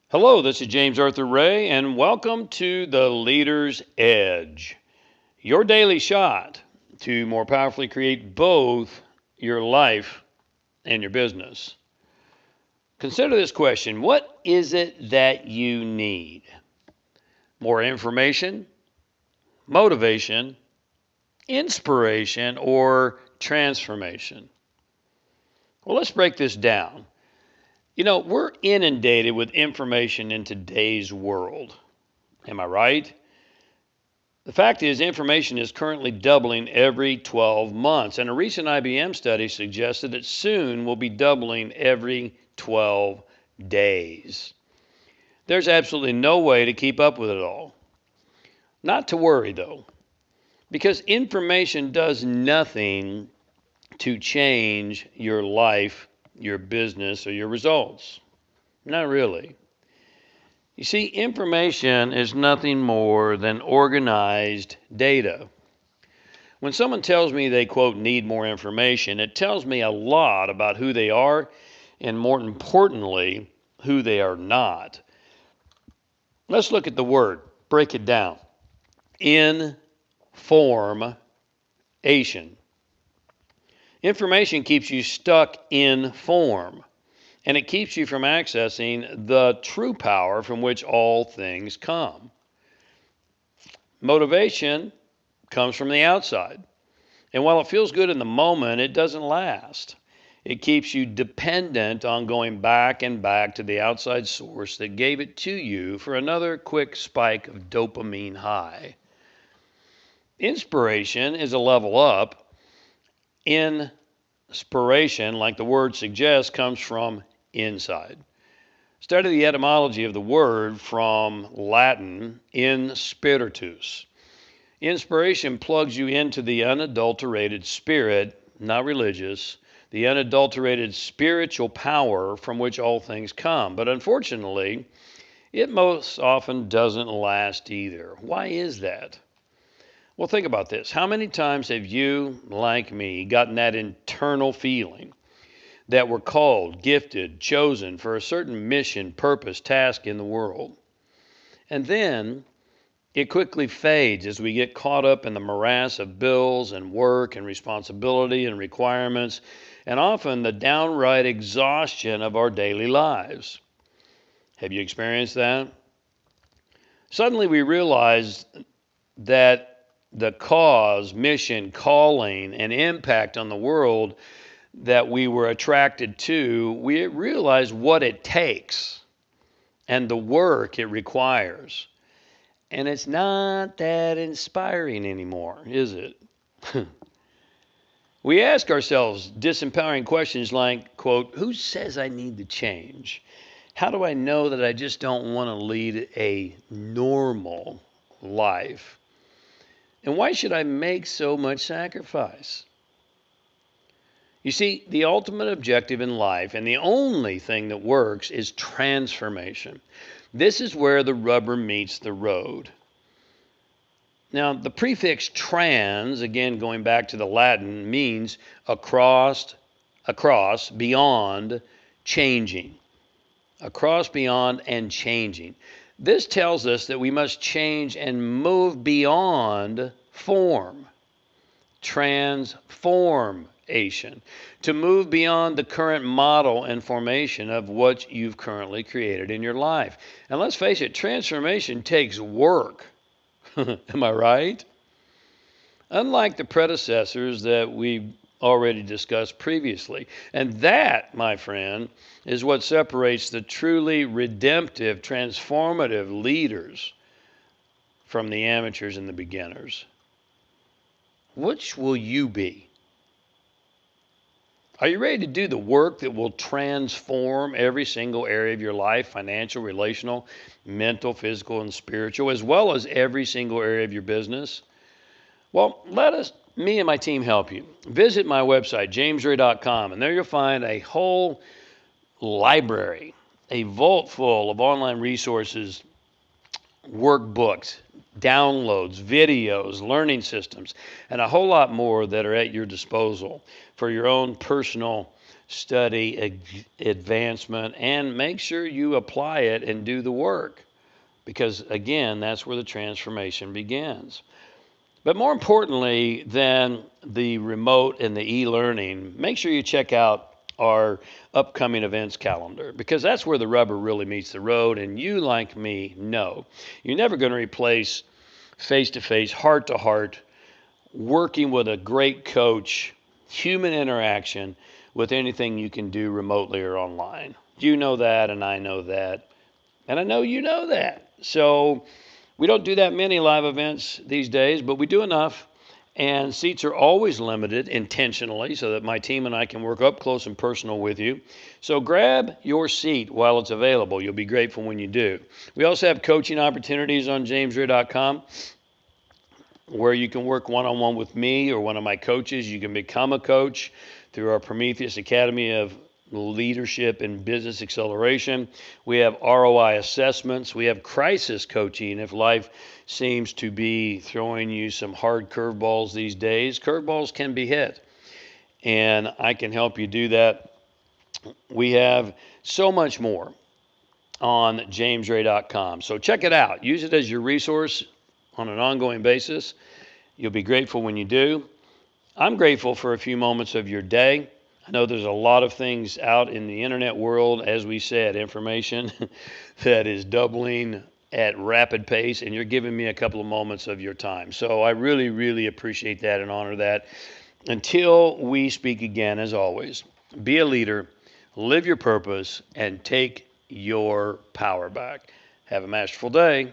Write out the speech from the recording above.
Hello, this is James Arthur Ray, and welcome to The Leader's Edge, your daily shot to more powerfully create both your life and your business. Consider this question: what is it that you need? More information, motivation, inspiration, or transformation? Well, let's break this down. We're inundated with information in today's world. Am I right? The fact is, information is currently doubling every 12 months, and a recent IBM study suggested that soon will be doubling every 12 days. There's absolutely no way to keep up with it all. Not to worry, though, because information does nothing to change your life, your business, or your results. Not really. You see, information is nothing more than organized data. When someone tells me they, quote, need more information, it tells me a lot about who they are and, more importantly, who they are not. Let's look at the word, break it down. Information. Information keeps you stuck in form, and it keeps you from accessing the true power from which all things come. Motivation comes from the outside, and while it feels good in the moment, it doesn't last. It keeps you dependent on going back and back to the outside source that gave it to you for another quick spike of dopamine high. Inspiration is a level up. Inspiration, like the word suggests, comes from inside. Study the etymology of the word from Latin, in spiritus. Inspiration plugs you into the unadulterated spirit, not religious, the unadulterated spiritual power from which all things come. But unfortunately, it most often doesn't last either. Why is that? Well, think about this. How many times have you, like me, gotten that internal feeling that we're called, gifted, chosen for a certain mission, purpose, task in the world? And then it quickly fades as we get caught up in the morass of bills and work and responsibility and requirements, and often the downright exhaustion of our daily lives. Have you experienced that? Suddenly we realize that the cause, mission, calling, and impact on the world that we were attracted to, we realize what it takes and the work it requires. And it's not that inspiring anymore, is it? We ask ourselves disempowering questions like, quote, who says I need to change? How do I know that I just don't want to lead a normal life? And why should I make so much sacrifice? You see, the ultimate objective in life and the only thing that works is transformation. This is where the rubber meets the road. Now, the prefix trans, again going back to the Latin, means across, beyond, changing. Across, beyond, and changing. This tells us that we must change and move beyond form. Transformation. To move beyond the current model and formation of what you've currently created in your life. And let's face it, transformation takes work. Am I right? Unlike the predecessors that we've already discussed previously. And that, my friend, is what separates the truly redemptive, transformative leaders from the amateurs and the beginners. Which will you be? Are you ready to do the work that will transform every single area of your life, financial, relational, mental, physical, and spiritual, as well as every single area of your business? Well, me and my team help you. Visit my website, jamesray.com, and there you'll find a whole library, a vault full of online resources, workbooks, downloads, videos, learning systems, and a whole lot more that are at your disposal for your own personal study, advancement, and make sure you apply it and do the work. Because again, that's where the transformation begins. But more importantly than the remote and the e-learning, make sure you check out our upcoming events calendar, because that's where the rubber really meets the road. And you, like me, know you're never going to replace face-to-face, heart-to-heart, working with a great coach, human interaction with anything you can do remotely or online. You know that, and I know that, and I know you know that. So we don't do that many live events these days, but we do enough. And seats are always limited intentionally so that my team and I can work up close and personal with you. So grab your seat while it's available. You'll be grateful when you do. We also have coaching opportunities on jamesray.com where you can work one-on-one with me or one of my coaches. You can become a coach through our Prometheus Academy of Leadership and Business Acceleration. We have ROI assessments. We have crisis coaching if life seems to be throwing you some hard curveballs these days. Curveballs can be hit, and I can help you do that. We have so much more on jamesray.com. So check it out. Use it as your resource on an ongoing basis. You'll be grateful when you do. I'm grateful for a few moments of your day. I know there's a lot of things out in the internet world, as we said, information that is doubling at rapid pace, and you're giving me a couple of moments of your time. So I really, really appreciate that and honor that. Until we speak again, as always, be a leader, live your purpose, and take your power back. Have a masterful day.